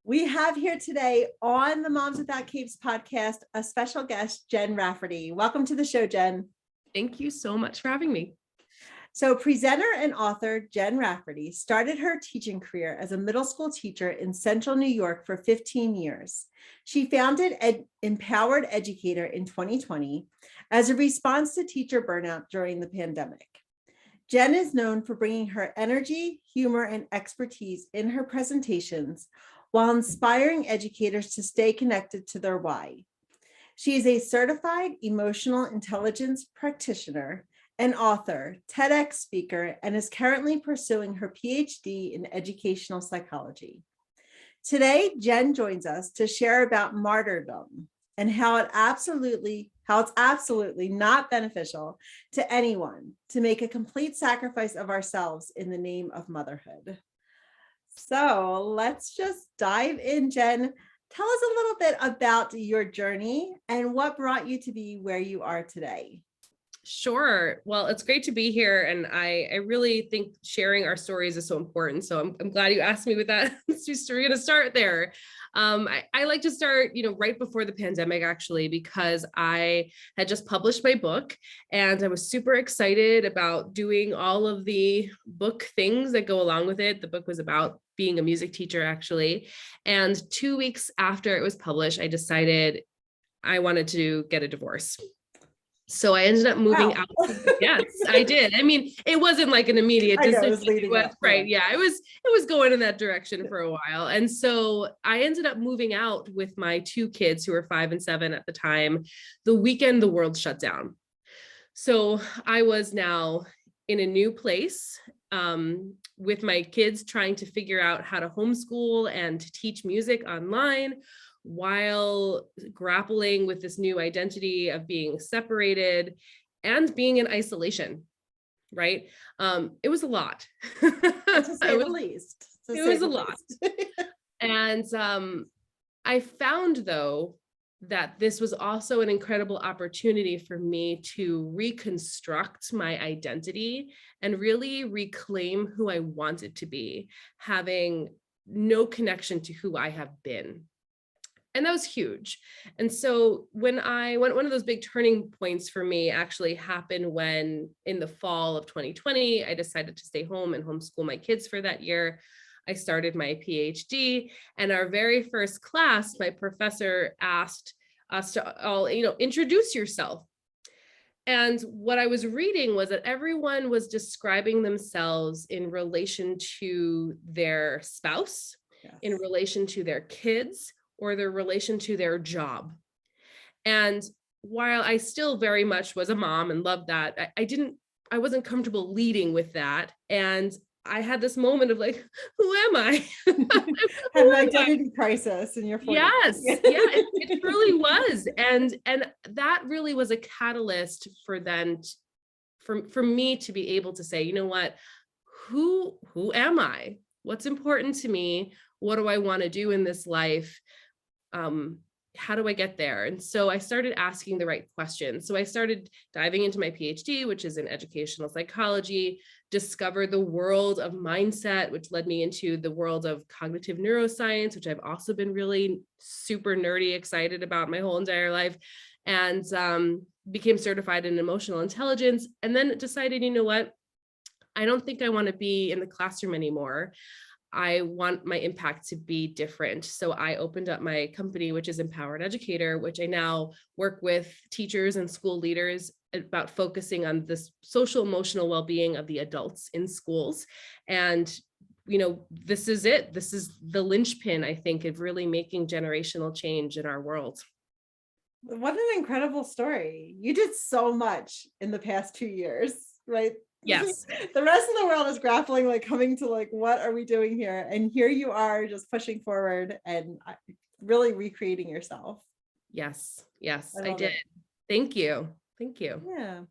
We have here today on the Moms Without Capes podcast, a special guest, Jen Rafferty. Welcome to the show, Jen. Thank you so much for having me. So presenter and author Jen Rafferty started her teaching career as a middle school teacher in Central New York for 15 years. She founded Empowered Educator in 2020 as a response to teacher burnout during the pandemic. Jen is known for bringing her energy, humor, and expertise in her presentations while inspiring educators to stay connected to their why. She is a certified emotional intelligence practitioner, an author, TEDx speaker, and is currently pursuing her PhD in educational psychology. Today, Jen joins us to share about martyrdom and how it's absolutely not beneficial to anyone to make a complete sacrifice of ourselves in the name of motherhood. So let's just dive in, Jen. Tell us a little bit about your journey and what brought you to be where you are today. Sure. Well, it's great to be here. And I really think sharing our stories is so important. So I'm glad you asked me with that. So we're going to start there. I like to start, right before the pandemic, actually, because I had just published my book and I was super excited about doing all of the book things that go along with it. The book was about being a music teacher, actually. And 2 weeks after it was published, I decided I wanted to get a divorce. So I ended up moving out. Yes, I did. I mean, it wasn't like an immediate decision. Right. Yeah, it was going in that direction for a while. And so I ended up moving out with my two kids who were 5 and 7 at the time. The weekend the world shut down. So I was now in a new place with my kids trying to figure out how to homeschool and to teach music online, while grappling with this new identity of being separated and being in isolation, right? It was a lot. To say the least. It was a lot. And I found, though, that this was also an incredible opportunity for me to reconstruct my identity and really reclaim who I wanted to be, having no connection to who I have been. And that was huge. And so one of those big turning points for me actually happened when in the fall of 2020, I decided to stay home and homeschool my kids for that year. I started my PhD, and our very first class, my professor asked us to all, introduce yourself. And what I was reading was that everyone was describing themselves in relation to their spouse, yes, in relation to their kids, or their relation to their job. And while I still very much was a mom and loved that, I wasn't comfortable leading with that. And I had this moment of like, who am I? Had an identity crisis in your 40s. Yes, yeah, it really was. And that really was a catalyst for me to be able to say, you know what, who am I? What's important to me? What do I want to do in this life? How do I get there? And so I started asking the right questions. So I started diving into my PhD, which is in educational psychology, discovered the world of mindset, which led me into the world of cognitive neuroscience, which I've also been really super nerdy excited about my whole entire life, and became certified in emotional intelligence. And then decided, you know what? I don't think I want to be in the classroom anymore. I want my impact to be different. So I opened up my company, which is Empowered Educator, which I now work with teachers and school leaders about focusing on this social emotional well-being of the adults in schools. And, this is it. This is the linchpin, I think, of really making generational change in our world. What an incredible story. You did so much in the past 2 years, right? Yes. The rest of the world is grappling, coming to what are we doing here? And here you are just pushing forward and really recreating yourself. Yes, I did. Thank you. Yeah.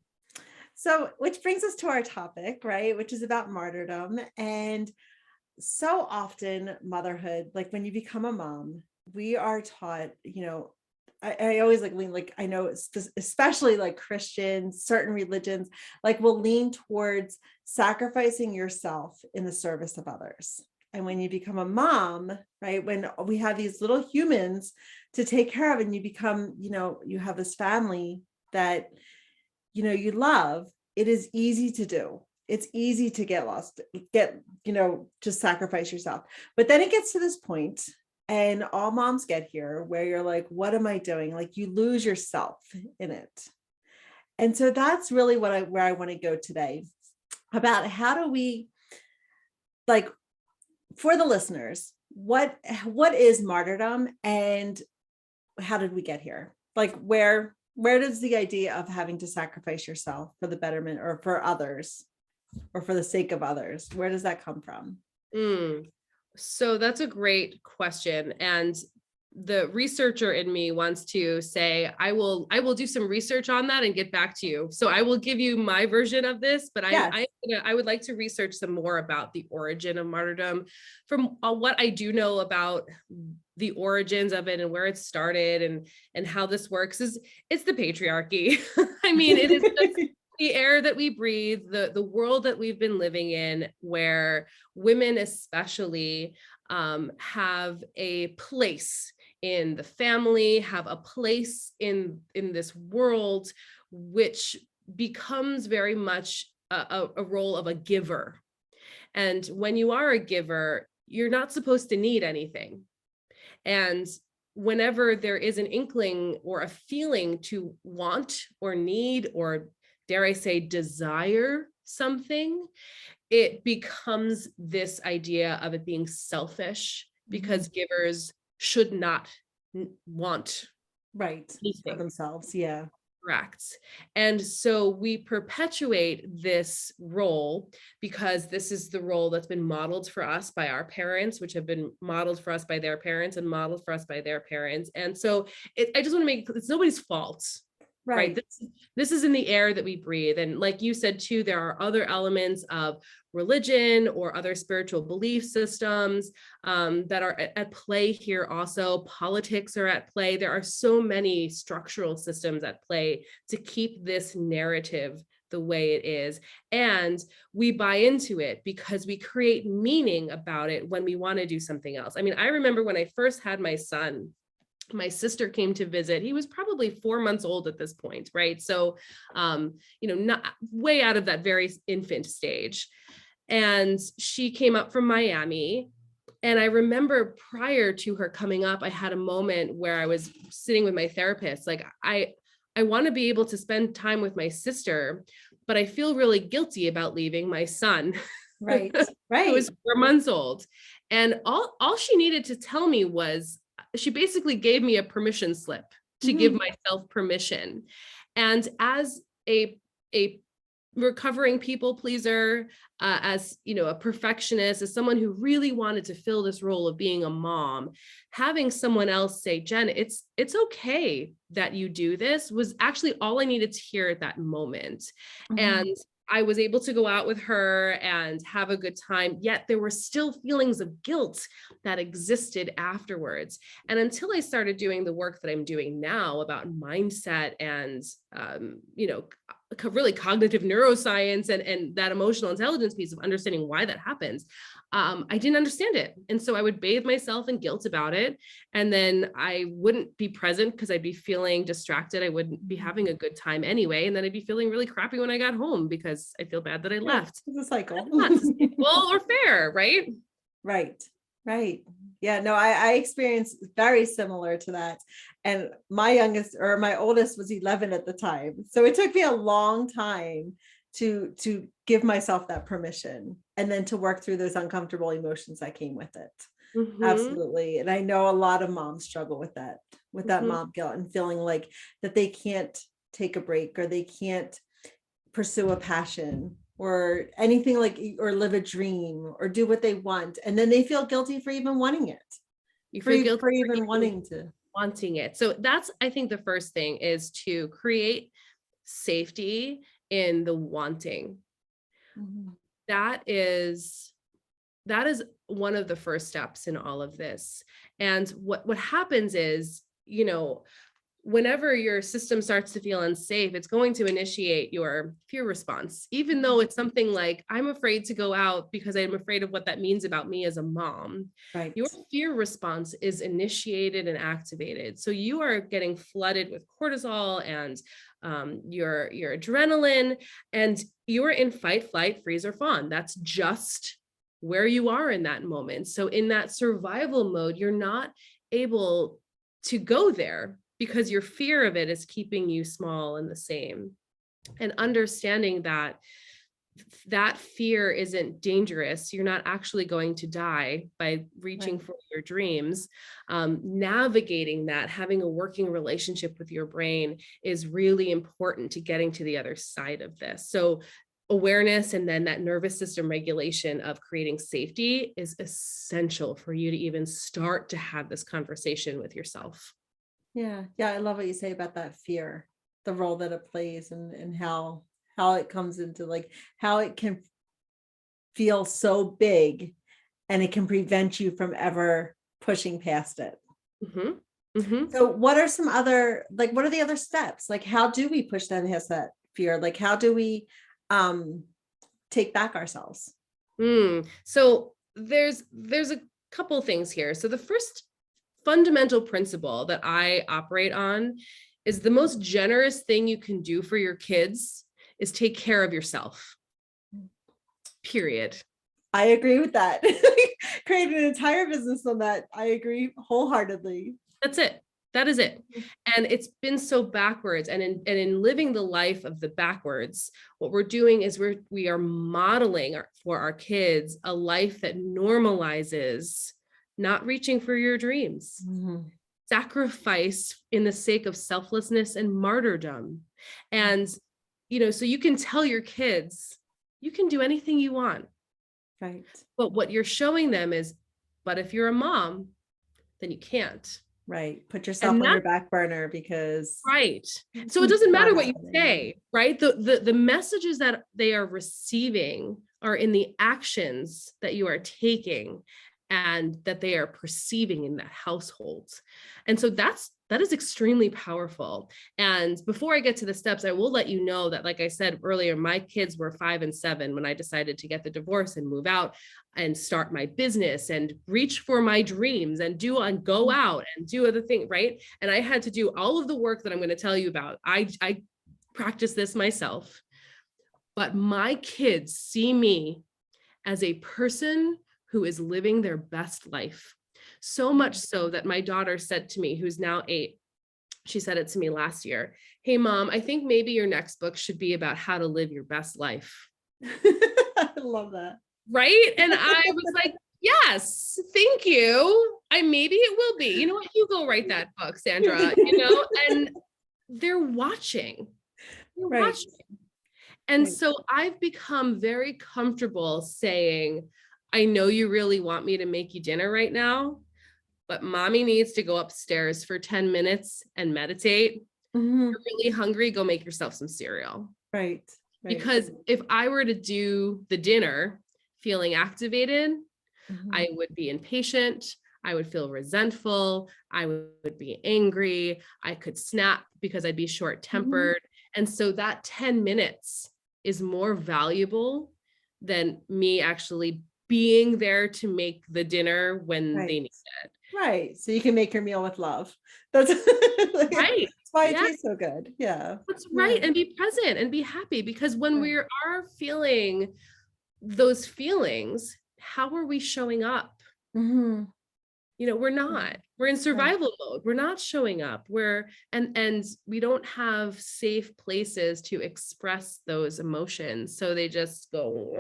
So, which brings us to our topic, right? Which is about martyrdom. And so often motherhood, when you become a mom, we are taught, I always lean, I know especially Christians, certain religions, will lean towards sacrificing yourself in the service of others. and when you become a mom, right, when we have these little humans to take care of, and you become, you have this family that, you love, it is easy to do. It's easy to get lost, just sacrifice yourself. But then it gets to this point, and all moms get here, where you're like, what am I doing? Like, you lose yourself in it. And so that's really where I want to go today, about how do we, like, for the listeners, what is martyrdom, and how did we get here? Like, where does the idea of having to sacrifice yourself for the betterment or for others or for the sake of others, where does that come from? So that's a great question. And the researcher in me wants to say, I will do some research on that and get back to you. So I will give you my version of this, but Yes. I would like to research some more about the origin of martyrdom. From what I do know about the origins of it and where it started and how this works it's the patriarchy. I mean, it is just the air that we breathe, the world that we've been living in, where women especially have a place in the family, have a place in this world, which becomes very much a role of a giver. And when you are a giver, you're not supposed to need anything. And whenever there is an inkling or a feeling to want or need, or dare I say, desire something, it becomes this idea of it being selfish, because givers should not want Right. anything For themselves. Yeah. Correct. And so we perpetuate this role because this is the role that's been modeled for us by our parents, which have been modeled for us by their parents and modeled for us by their parents. And so I just want to make it's nobody's fault. Right. This is in the air that we breathe. And like you said, too, there are other elements of religion or other spiritual belief systems that are at play here. Also, politics are at play. There are so many structural systems at play to keep this narrative the way it is. And we buy into it because we create meaning about it when we want to do something else. I mean, I remember when I first had my son, my sister came to visit. He was probably 4 months old at this point, right? So, not way out of that very infant stage. And she came up from Miami. And I remember prior to her coming up, I had a moment where I was sitting with my therapist. Like, I want to be able to spend time with my sister, but I feel really guilty about leaving my son. Right. Who was 4 months old. And all she needed to tell me was, she basically gave me a permission slip to give myself permission. And as a recovering people pleaser, as a perfectionist, as someone who really wanted to fill this role of being a mom, having someone else say, Jen, it's okay that you do this, was actually all I needed to hear at that moment. And I was able to go out with her and have a good time, yet there were still feelings of guilt that existed afterwards. And until I started doing the work that I'm doing now about mindset and, really cognitive neuroscience and that emotional intelligence piece of understanding why that happens, I didn't understand it. And so I would bathe myself in guilt about it. And then I wouldn't be present because I'd be feeling distracted. I wouldn't be having a good time anyway. And then I'd be feeling really crappy when I got home because I feel bad that I left. It's a cycle. Not sustainable or fair, right? Right. Yeah, no, I experienced very similar to that. And my oldest was 11 at the time. So it took me a long time to give myself that permission, and then to work through those uncomfortable emotions that came with it. Absolutely. And I know a lot of moms struggle with that mom guilt and feeling like that they can't take a break, or they can't pursue a passion or anything, like, or live a dream or do what they want. And then they feel guilty for even wanting it. You feel guilty for even wanting it. So that's, I think, the first thing is to create safety in the wanting. That is one of the first steps in all of this. And what happens is, whenever your system starts to feel unsafe, it's going to initiate your fear response, even though it's something like, I'm afraid to go out because I'm afraid of what that means about me as a mom. Right. Your fear response is initiated and activated. So you are getting flooded with cortisol and your adrenaline, and you're in fight, flight, freeze, or fawn. That's just where you are in that moment. So in that survival mode, you're not able to go there because your fear of it is keeping you small and the same. And understanding that that fear isn't dangerous. You're not actually going to die by reaching for your dreams. Navigating that, having a working relationship with your brain is really important to getting to the other side of this. So awareness and then that nervous system regulation of creating safety is essential for you to even start to have this conversation with yourself. Yeah. I love what you say about that fear, the role that it plays, and how it comes into, like, how it can feel so big and it can prevent you from ever pushing past it. Mm-hmm. Mm-hmm. So what are some other, like, what are the other steps? Like, how do we push that past that fear? Like, how do we take back ourselves? So there's a couple things here. So the first fundamental principle that I operate on is the most generous thing you can do for your kids is take care of yourself. Period. I agree with that. Create an entire business on that. I agree wholeheartedly. That's it. That is it. And it's been so backwards. And in living the life of the backwards, what we're doing is we are modeling for our kids a life that normalizes not reaching for your dreams, sacrifice in the sake of selflessness and martyrdom. And, so you can tell your kids, you can do anything you want. Right. But what you're showing them is, but if you're a mom, then you can't. Right. Put yourself on your back burner because. Right. So it doesn't matter what you say, right? The messages that they are receiving are in the actions that you are taking and that they are perceiving in that household. And so that is extremely powerful. And before I get to the steps, I will let you know that, like I said earlier, my kids were 5 and 7 when I decided to get the divorce and move out and start my business and reach for my dreams and go out and do other things, right? And I had to do all of the work that I'm going to tell you about. I practice this myself, but my kids see me as a person who is living their best life. So much so that my daughter said to me, who's now 8, she said it to me last year, "Hey, Mom, I think maybe your next book should be about how to live your best life." I love that. Right? And I was like, yes, thank you. Maybe it will be. You know what? You go write that book, Sandra, and they're watching. They're watching. And so I've become very comfortable saying, I know you really want me to make you dinner right now, but mommy needs to go upstairs for 10 minutes and meditate. You're really hungry, go make yourself some cereal. Right. Because if I were to do the dinner feeling activated, I would be impatient. I would feel resentful. I would be angry. I could snap because I'd be short-tempered. And so that 10 minutes is more valuable than me actually being there to make the dinner when they need it. Right. So you can make your meal with love. That's right. That's why it tastes so good. Yeah. That's right. And be present and be happy, because when we are feeling those feelings, how are we showing up? We're not. We're in survival mode. We're not showing up. And we don't have safe places to express those emotions. So they just go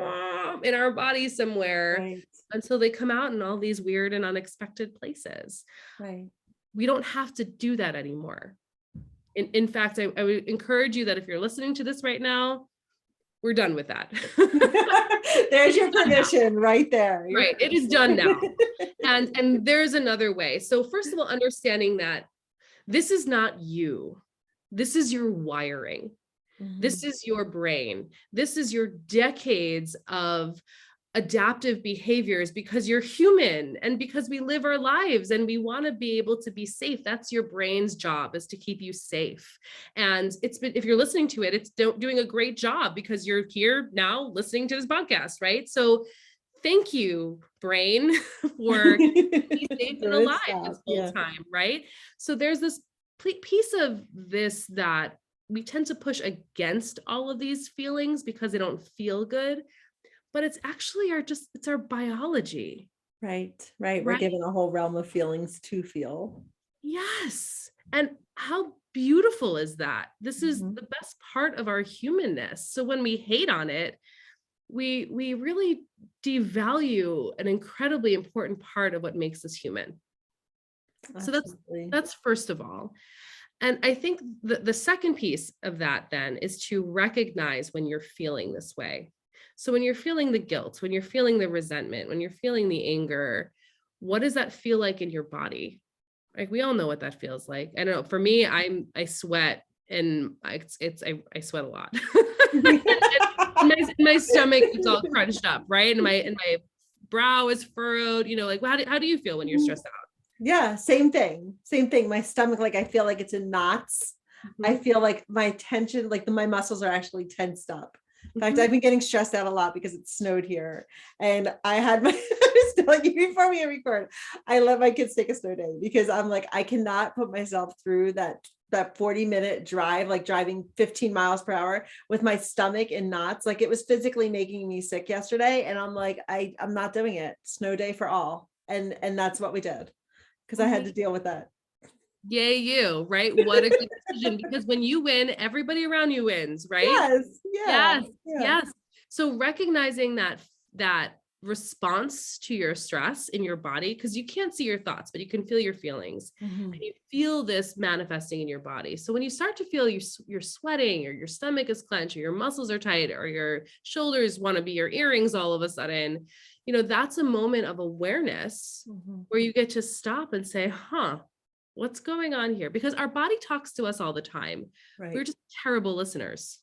in our body somewhere until they come out in all these weird and unexpected places. Right. We don't have to do that anymore. In fact, I would encourage you that if you're listening to this right now, we're done with that. There's your permission right there. Right. It is done now. And there's another way. So first of all, understanding that this is not you. This is your wiring. This is your brain. This is your decades of adaptive behaviors because you're human and because we live our lives and we want to be able to be safe. That's your brain's job, is to keep you safe. And it's been, if you're listening to it, it's doing a great job because you're here now listening to this podcast, right? So thank you, brain, for being safe and alive this whole time, right? So there's this piece of this that we tend to push against all of these feelings because they don't feel good. But it's actually it's our biology. Right. We're given a whole realm of feelings to feel. Yes. And how beautiful is that? This is the best part of our humanness. So when we hate on it, we really devalue an incredibly important part of what makes us human. Absolutely. So that's first of all. And I think the second piece of that then is to recognize when you're feeling this way. So when you're feeling the guilt, when you're feeling the resentment, when you're feeling the anger, what does that feel like in your body? Like, we all know what that feels like. I know for me, I sweat, and I sweat a lot. my stomach is all crunched up, right? And my brow is furrowed, like, how do you feel when you're stressed out? Yeah, same thing. My stomach, like, I feel like it's in knots. I feel like my tension, like my muscles are actually tensed up. In fact, I've been getting stressed out a lot because it snowed here. And I had I was telling you before we record, I let my kids take a snow day because I'm like, I cannot put myself through that 40-minute drive, like driving 15 miles per hour with my stomach in knots. Like, it was physically making me sick yesterday. And I'm like, I'm not doing it. Snow day for all. And that's what we did, because I had to deal with that. Yay, you, right? What a good decision, because when you win, everybody around you wins, right? Yes. So recognizing that response to your stress in your body, because you can't see your thoughts, but you can feel your feelings, and you feel this manifesting in your body. So when you start to feel you're sweating, or your stomach is clenched, or your muscles are tight, or your shoulders want to be your earrings all of a sudden, that's a moment of awareness where you get to stop and say, what's going on here? Because our body talks to us all the time. Right. We're just terrible listeners.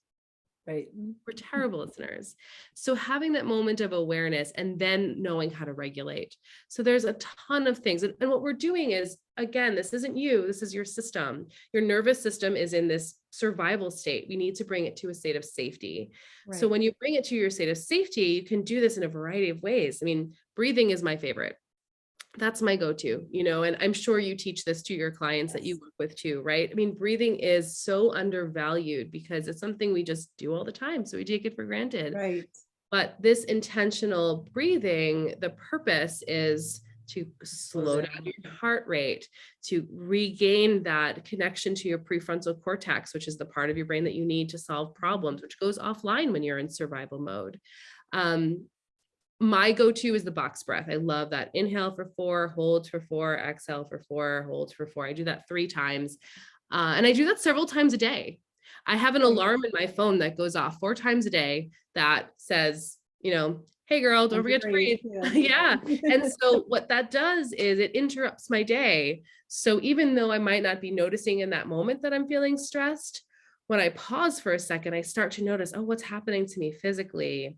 Right. We're terrible listeners. So having that moment of awareness and then knowing how to regulate. So there's a ton of things. And what we're doing is, again, this isn't you, this is your system. Your nervous system is in this survival state. We need to bring it to a state of safety. Right. So when you bring it to your state of safety, you can do this in a variety of ways. I mean, breathing is my favorite. That's my go-to, and I'm sure you teach this to your clients that you work with too, right? I mean, breathing is so undervalued because it's something we just do all the time. So we take it for granted. Right. But this intentional breathing, the purpose is to slow down your heart rate, to regain that connection to your prefrontal cortex, which is the part of your brain that you need to solve problems, which goes offline when you're in survival mode. My go-to is the box breath. I love that. Inhale for 4, hold for 4, exhale for 4, hold for 4. I do that 3 times. And I do that several times a day. I have an alarm in my phone that goes off 4 times a day that says, hey girl, don't forget to breathe. Yeah. And so what that does is it interrupts my day. So even though I might not be noticing in that moment that I'm feeling stressed, when I pause for a second, I start to notice, what's happening to me physically?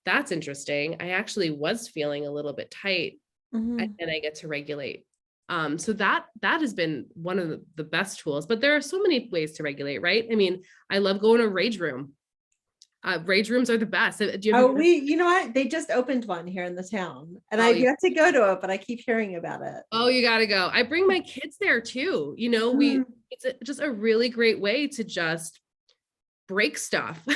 That's interesting. I actually was feeling a little bit tight, and I get to regulate. So that has been one of the best tools, but there are so many ways to regulate, right? I mean, I love going to a rage room. Rage rooms are the best. Do you what? They just opened one here in the town, and I've yet to go to it, but I keep hearing about it. Oh, you got to go. I bring my kids there too. It's just a really great way to just break stuff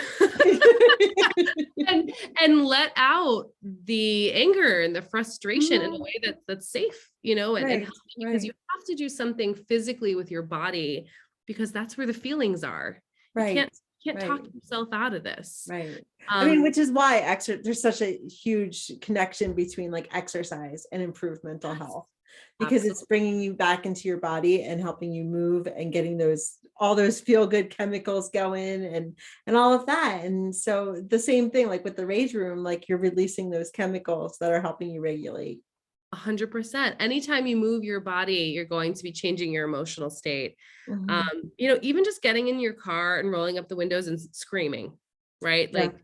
and let out the anger and the frustration in a way that's safe, and healthy, because you have to do something physically with your body, because that's where the feelings are. Right. You can't talk yourself out of this. Right. I mean, which is why there's such a huge connection between like exercise and improved mental health. Because it's bringing you back into your body and helping you move and getting all those feel good chemicals going and all of that. And so the same thing, like with the rage room, like you're releasing those chemicals that are helping you regulate. 100%. Anytime you move your body, you're going to be changing your emotional state. Even just getting in your car and rolling up the windows and screaming, right? Like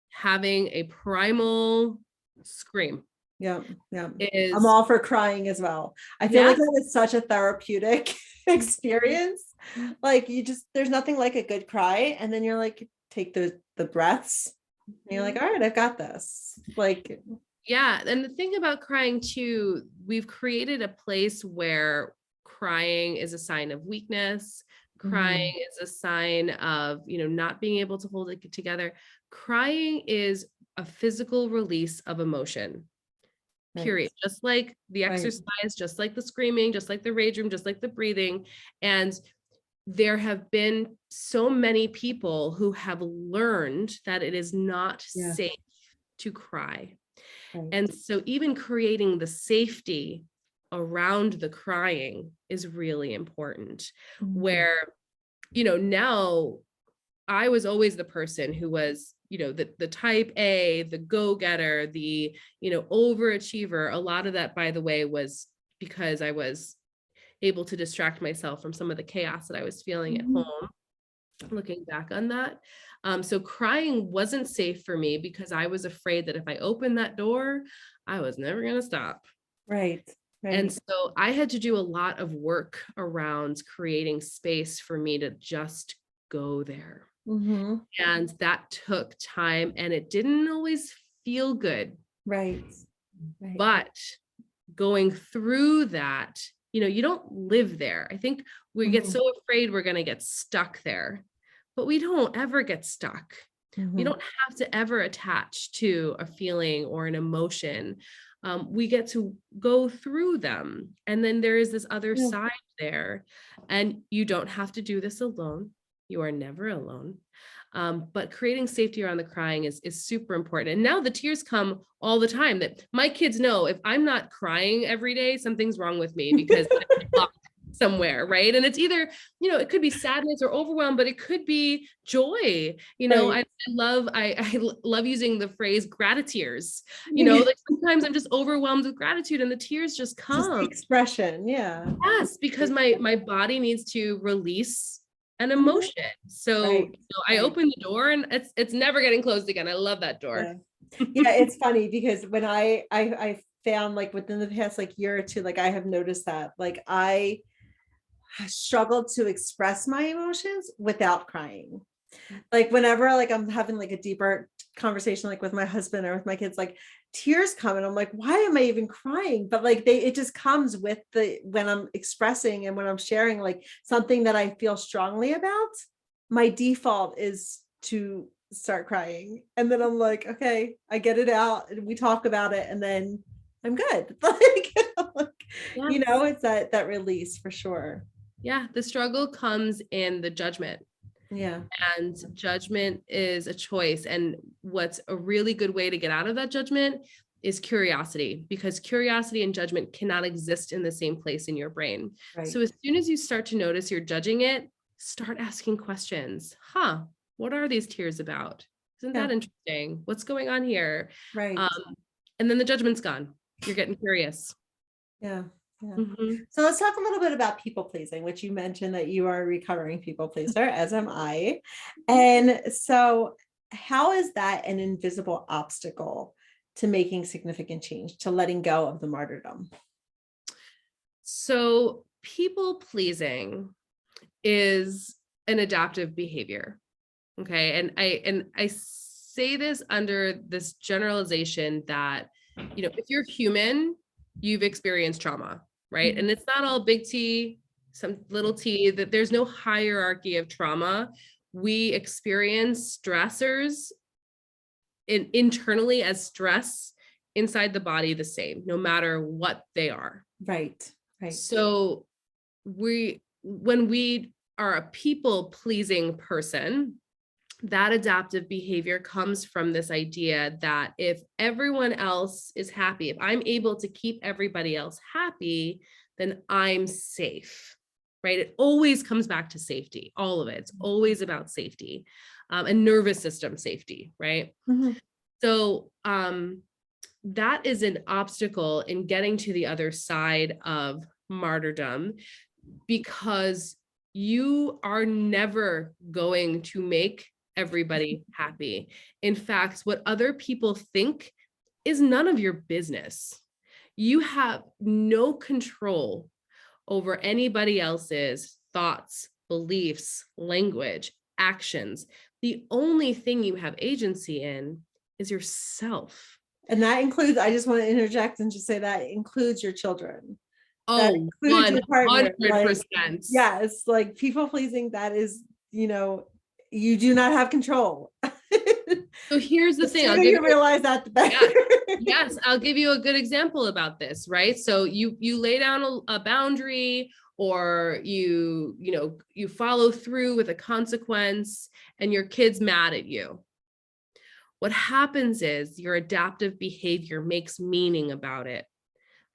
having a primal scream. Yeah. Yeah. I'm Is all for crying as well. I feel yeah. like that is such a therapeutic experience. Like there's nothing like a good cry. And then you're like, take the breaths. And you're like, all right, I've got this. Like, Yeah. And the thing about crying too, we've created a place where crying is a sign of weakness. Crying is a sign of, not being able to hold it together. Crying is a physical release of emotion, period. right, Just like the right. exercise, just like the screaming, just like the rage room, just like the breathing. And there have been so many people who have learned that it is not Yeah. safe to cry. Right. And so even creating the safety around the crying is really important. Where, now I was always the person who was, the type A, the go-getter, the, overachiever. A lot of that, by the way, was because I was able to distract myself from some of the chaos that I was feeling at home, looking back on that. So crying wasn't safe for me because I was afraid that if I opened that door, I was never going to stop. Right. And Right. so I had to do a lot of work around creating space for me to just go there. And that took time, and it didn't always feel good. Right. Right. But going through that, you don't live there. I think we get so afraid we're going to get stuck there, but we don't ever get stuck. We don't have to ever attach to a feeling or an emotion. We get to go through them. And then there is this other Yeah. side there. And you don't have to do this alone. You are never alone. But creating safety around the crying is super important. And now the tears come all the time. That my kids know if I'm not crying every day, something's wrong with me because I'm blocked somewhere, right? And it's either, it could be sadness or overwhelm, but it could be joy. Right. I love using the phrase gratitears. Like sometimes I'm just overwhelmed with gratitude and the tears just Just the come. expression. Yeah. Yes, because my body needs to release an emotion. So, Right. I Right. open the door and it's never getting closed again. I love that door. Yeah, it's funny because when I found like within the past like year or two, like I have noticed that like I struggled to express my emotions without crying. Like whenever like I'm having like a deeper conversation like with my husband or with my kids, like tears come and I'm like, why am I even crying? But like it just comes with when I'm expressing and when I'm sharing like something that I feel strongly about, my default is to start crying. And then I'm like, okay, I get it out and we talk about it and then I'm good. Like, Yes. it's that release for sure. Yeah, the struggle comes in the judgment. Yeah. And judgment is a choice. And what's a really good way to get out of that judgment is curiosity, because curiosity and judgment cannot exist in the same place in your brain. Right. So as soon as you start to notice you're judging it, start asking questions. What are these tears about? Isn't Yeah. that interesting? What's going on here? Right. And then the judgment's gone. You're getting curious. Yeah. Yeah. Mhm. So let's talk a little bit about people pleasing, which you mentioned that you are a recovering people pleaser, as am I. And so, how is that an invisible obstacle to making significant change, to letting go of the martyrdom? So people pleasing is an adaptive behavior. Okay. And I say this under this generalization that, if you're human, you've experienced trauma, right? And it's not all big T, some little t, that there's no hierarchy of trauma. We experience stressors internally as stress inside the body the same, no matter what they are. Right. Right. So when we are a people pleasing person, that adaptive behavior comes from this idea that if everyone else is happy, if I'm able to keep everybody else happy, then I'm safe, right? It always comes back to safety, all of it. It's always about safety, and nervous system safety, right? So that is an obstacle in getting to the other side of martyrdom, because you are never going to make everybody happy. In fact, what other people think is none of your business. You have no control over anybody else's thoughts, beliefs, language, actions. The only thing you have agency in is yourself. And that includes, I just want to interject and just say that includes your children. That Oh, includes your partner. 100%. Like, yes, like people pleasing, that is, you do not have control. So here's the thing. Sooner you realize that, the better. Yes, I'll give you a good example about this, right? So you lay down a boundary, or you follow through with a consequence, and your kid's mad at you. What happens is your adaptive behavior makes meaning about it.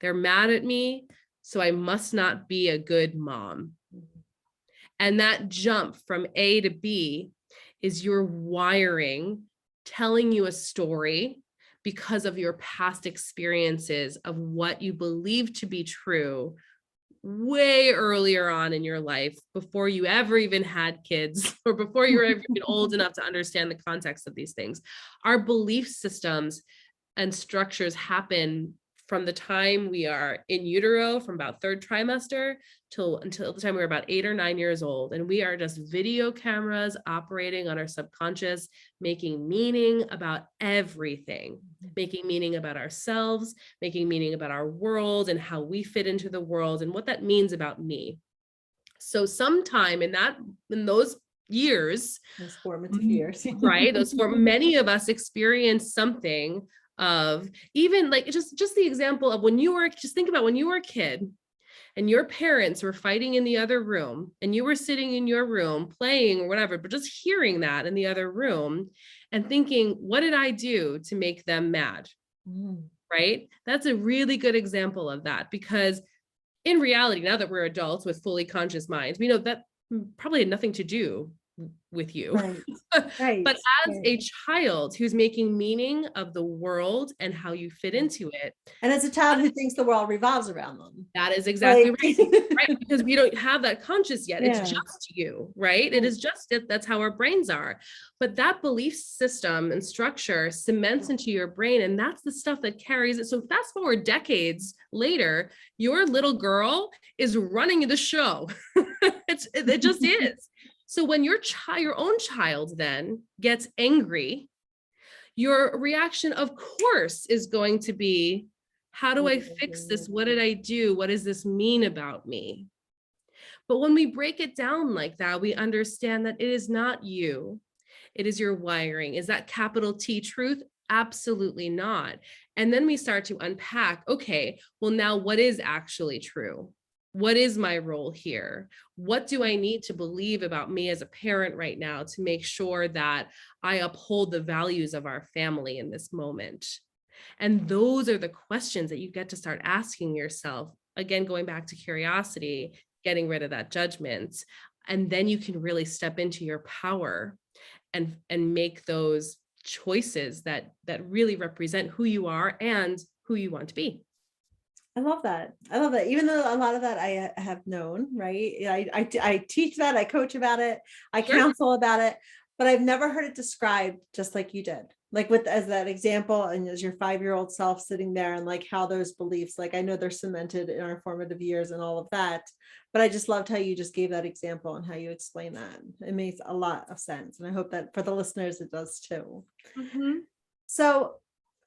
They're mad at me, so I must not be a good mom. And that jump from A to B is your wiring telling you a story because of your past experiences of what you believe to be true way earlier on in your life, before you ever even had kids, or before you were even old enough to understand the context of these things. Our belief systems and structures happen from the time we are in utero, from about third trimester until the time we're about 8 or 9 years old. And we are just video cameras operating on our subconscious, making meaning about everything, making meaning about ourselves, making meaning about our world and how we fit into the world and what that means about me. So sometime in those years, those formative years, right? Many of us experience something of, even like just the example of just think about when you were a kid and your parents were fighting in the other room and you were sitting in your room playing or whatever, but just hearing that in the other room and thinking, what did I do to make them mad? Right? That's a really good example of that, because in reality, now that we're adults with fully conscious minds, we know that probably had nothing to do with you. Right. But as a child who's making meaning of the world and how you fit into it. And as a child who thinks the world revolves around them. That is exactly right. Because we don't have that conscious yet. It's just you, right? It is just it. That's how our brains are. But that belief system and structure cements into your brain. And that's the stuff that carries it. So fast forward decades later, your little girl is running the show. It just is. So when your own child then gets angry, your reaction, of course, is going to be, how do I fix this? What did I do? What does this mean about me? But when we break it down like that, we understand that it is not you. It is your wiring. Is that capital T truth? Absolutely not. And then we start to unpack, okay, well, now what is actually true? What is my role here? What do I need to believe about me as a parent right now to make sure that I uphold the values of our family in this moment? And those are the questions that you get to start asking yourself. Again, going back to curiosity, getting rid of that judgment. And then you can really step into your power and make those choices that really represent who you are and who you want to be. I love that. Even though a lot of that I have known, right? I teach that, I coach about it, I counsel about it, but I've never heard it described just like you did. Like as that example, and as your 5-year-old self sitting there, and like how those beliefs, like I know they're cemented in our formative years and all of that, but I just loved how you just gave that example and how you explain that. It makes a lot of sense. And I hope that for the listeners, it does too. Mm-hmm. So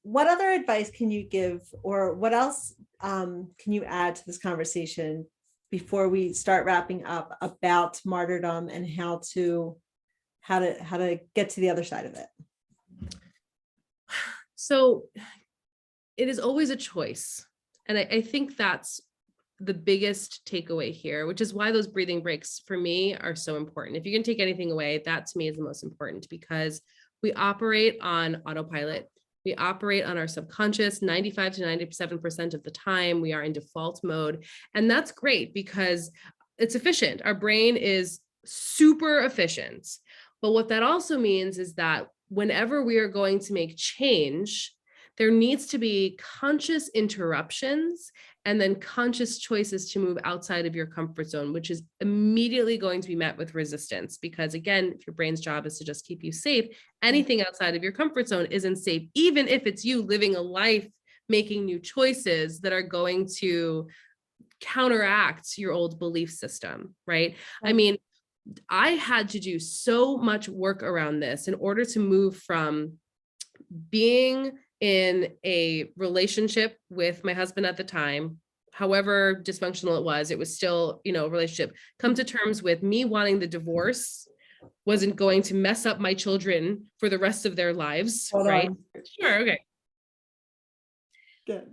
what other advice can you give, or what else can you add to this conversation before we start wrapping up about martyrdom and how to get to the other side of it? So it is always a choice. And I think that's the biggest takeaway here, which is why those breathing breaks for me are so important. If you can take anything away, that to me is the most important, because we operate on autopilot. We operate on our subconscious 95 to 97% of the time. We are in default mode. And that's great because it's efficient. Our brain is super efficient. But what that also means is that whenever we are going to make change, there needs to be conscious interruptions and then conscious choices to move outside of your comfort zone, which is immediately going to be met with resistance. Because again, if your brain's job is to just keep you safe, anything outside of your comfort zone isn't safe, even if it's you living a life making new choices that are going to counteract your old belief system, right? I mean, I had to do so much work around this in order to move from being in a relationship with my husband at the time, however dysfunctional it was still, a relationship, come to terms with me wanting the divorce wasn't going to mess up my children for the rest of their lives, Hold right? on. Sure, okay. Good.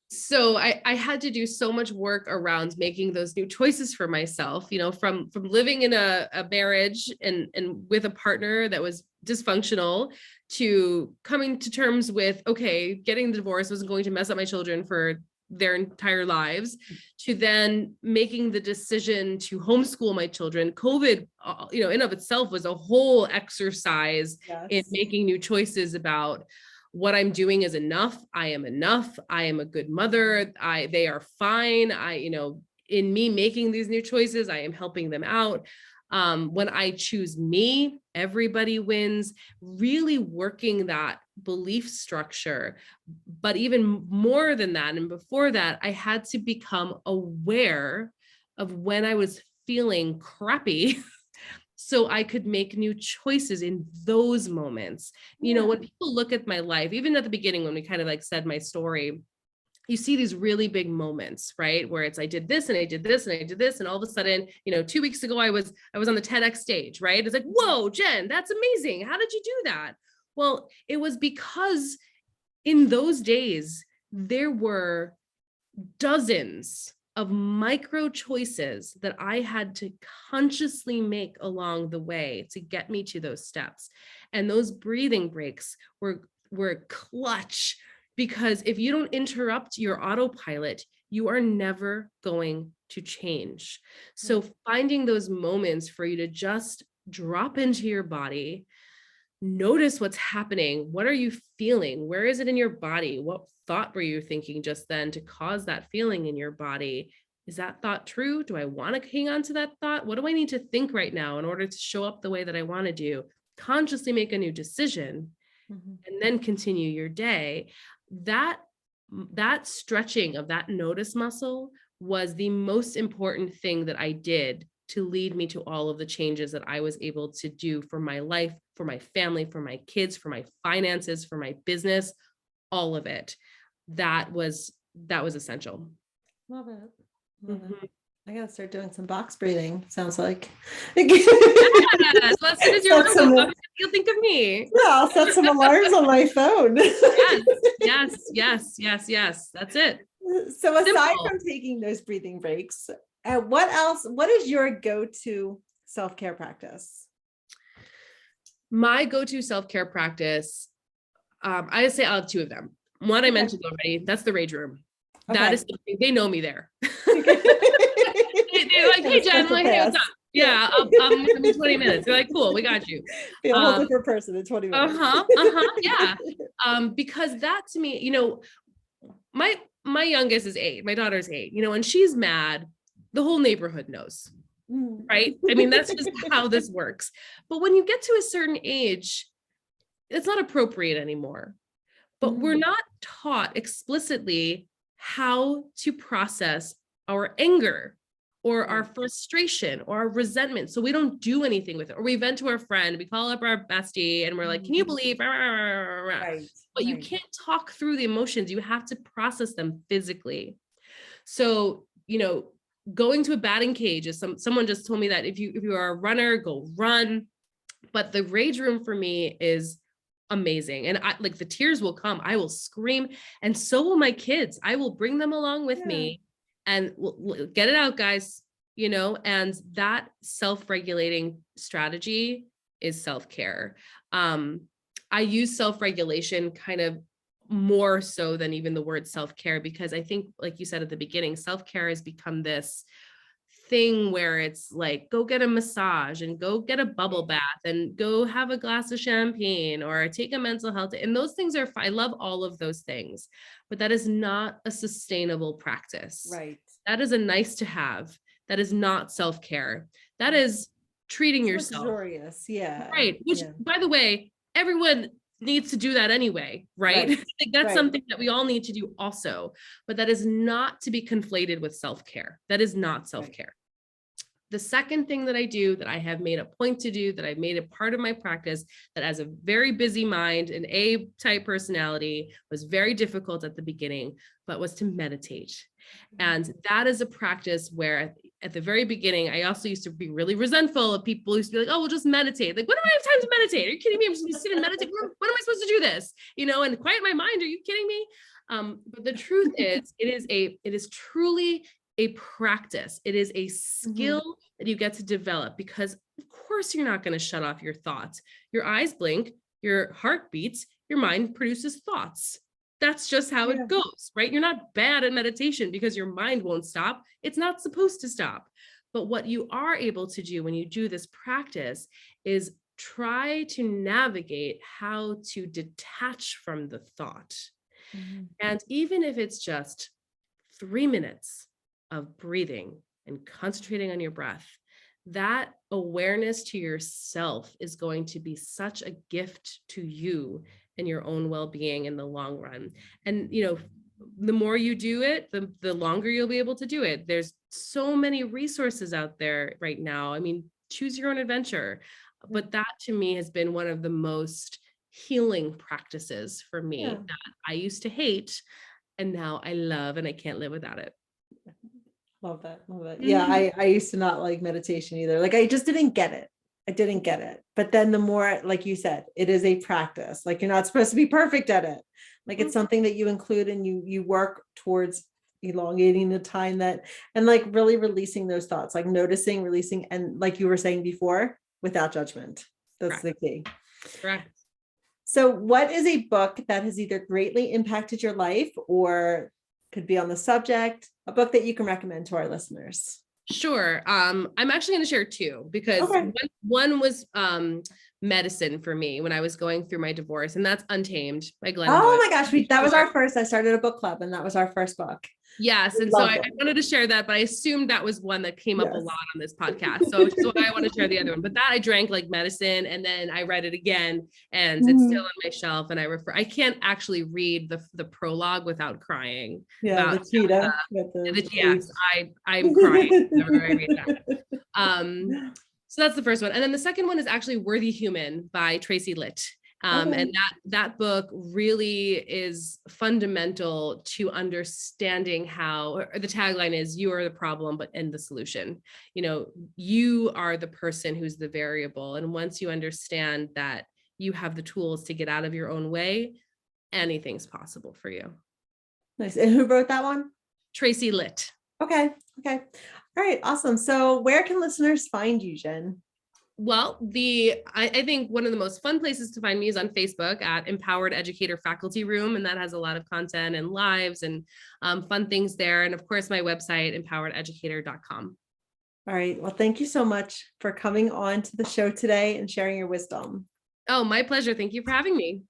So I had to do so much work around making those new choices for myself, from living in a marriage and with a partner that was dysfunctional, to coming to terms with, okay, getting the divorce wasn't going to mess up my children for their entire lives, to then making the decision to homeschool my children. COVID, in of itself was a whole exercise in making new choices about what I'm doing is enough. I am enough. I am a good mother. They are fine. In me making these new choices, I am helping them out. When I choose me, everybody wins. Really working that belief structure. But even more than that, and before that, I had to become aware of when I was feeling crappy so I could make new choices in those moments. When people look at my life, even at the beginning, when we kind of said my story, you see these really big moments, right? Where it's, I did this and I did this and I did this. And all of a sudden, 2 weeks ago, I was on the TEDx stage, right? It's like, whoa, Jen, that's amazing. How did you do that? Well, it was because in those days, there were dozens of micro choices that I had to consciously make along the way to get me to those steps. And those breathing breaks were clutch, because if you don't interrupt your autopilot, you are never going to change. So finding those moments for you to just drop into your body, notice what's happening. What are you feeling? Where is it in your body? What thought were you thinking just then to cause that feeling in your body? Is that thought true? Do I want to hang on to that thought? What do I need to think right now in order to show up the way that I want to do? Consciously make a new decision and then continue your day. That stretching of that notice muscle was the most important thing that I did to lead me to all of the changes that I was able to do for my life, for my family, for my kids, for my finances, for my business, all of it. That was essential. Love it. Love it. I gotta start doing some box breathing. Sounds like. Yes, well, as soon as you'll think of me. Yeah, I'll set some alarms on my phone. Yes. That's it. So aside Simple. from taking those breathing breaks, what else? What is your go-to self-care practice? My go-to self-care practice, I say I'll have two of them. One I mentioned already, that's the rage room. Okay. That is something, they know me there. They're like, hey, Jen, like, hey, what's up? Yeah, I'm gonna be 20 minutes. They're like, cool, we got you. Be a whole different person in 20 minutes. Yeah. Because that to me, my youngest is 8, my daughter's 8, and she's mad, the whole neighborhood knows, right? I mean, that's just how this works. But when you get to a certain age, it's not appropriate anymore. But we're not taught explicitly how to process our anger or our frustration or our resentment. So we don't do anything with it. Or we vent to our friend, we call up our bestie and we're like, can you believe? Right. But you can't talk through the emotions. You have to process them physically. So, going to a batting cage is someone just told me that if you are a runner, go run. But the rage room for me is amazing. And I the tears will come. I will scream, and so will my kids. I will bring them along with me and we'll get it out, guys, and that self-regulating strategy is self-care. I use self-regulation kind of more so than even the word self-care, because I think, like you said at the beginning, self-care has become this thing where it's like, go get a massage and go get a bubble bath and go have a glass of champagne or take a mental health. And those things are fine. I love all of those things, but that is not a sustainable practice. Right. That is a nice to have. That is not self-care. That is treating It's yourself. luxurious. Yeah. Right. Which, Yeah. by the way, everyone needs to do that anyway, right? Right. Like that's something that we all need to do also, but that is not to be conflated with self-care. That is not self-care. The second thing that I do, that I have made a point to do, that I've made a part of my practice, that as a very busy mind, an A-type personality, was very difficult at the beginning, but was to meditate. And that is a practice where at the very beginning, I also used to be really resentful of people who used to be like, oh, we'll just meditate. Like, when do I have time to meditate? Are you kidding me? I'm just gonna sit and meditate. When am I supposed to do this? You know, and quiet my mind. Are you kidding me? But the truth is, it is truly a practice. It is a skill that you get to develop, because of course you're not going to shut off your thoughts. Your eyes blink, your heart beats, your mind produces thoughts. That's just how it goes, right? You're not bad at meditation because your mind won't stop. It's not supposed to stop. But what you are able to do when you do this practice is try to navigate how to detach from the thought. And even if it's just 3 minutes of breathing and concentrating on your breath, that awareness to yourself is going to be such a gift to you and your own well-being in the long run. And, you know, the more you do it, the longer you'll be able to do it. There's so many resources out there right now. I mean, choose your own adventure. But that to me has been one of the most healing practices for me that I used to hate, and now I love, and I can't live without it. Love that. Love that. Yeah. I used to not like meditation either. Like, I just didn't get it. I didn't get it. But then the more, like you said, it is a practice. Like, you're not supposed to be perfect at it. Like, it's something that you include and you work towards elongating the time that, and like really releasing those thoughts, like noticing, releasing, and like you were saying before, without judgment. That's the key. Correct. So what is a book that has either greatly impacted your life or could be on the subject, a book that you can recommend to our listeners? Sure. I'm actually going to share two, because one was medicine for me when I was going through my divorce, and that's Untamed by Glennon Doyle. Oh my gosh, that was our first. I started a book club, and that was our first book. Yes. And so I wanted to share that, but I assumed that was one that came up a lot on this podcast. So which is why I want to share the other one. But that I drank like medicine, and then I read it again, and it's still on my shelf. And I can't actually read the prologue without crying. Yeah, the cheetah. Yes, I'm crying whenever I read that. So that's the first one. And then the second one is actually Worthy Human by Tracy Litt. And that book really is fundamental to understanding how, or the tagline is, you are the problem, but and the solution. You know, you are the person who's the variable. And once you understand that you have the tools to get out of your own way, anything's possible for you. Nice. And who wrote that one? Tracy Litt. Okay. All right. Awesome. So where can listeners find you, Jen? Well, I think one of the most fun places to find me is on Facebook at Empowered Educator Faculty Room. And that has a lot of content and lives and fun things there. And of course, my website, empowerededucator.com. All right. Well, thank you so much for coming on to the show today and sharing your wisdom. Oh, my pleasure. Thank you for having me.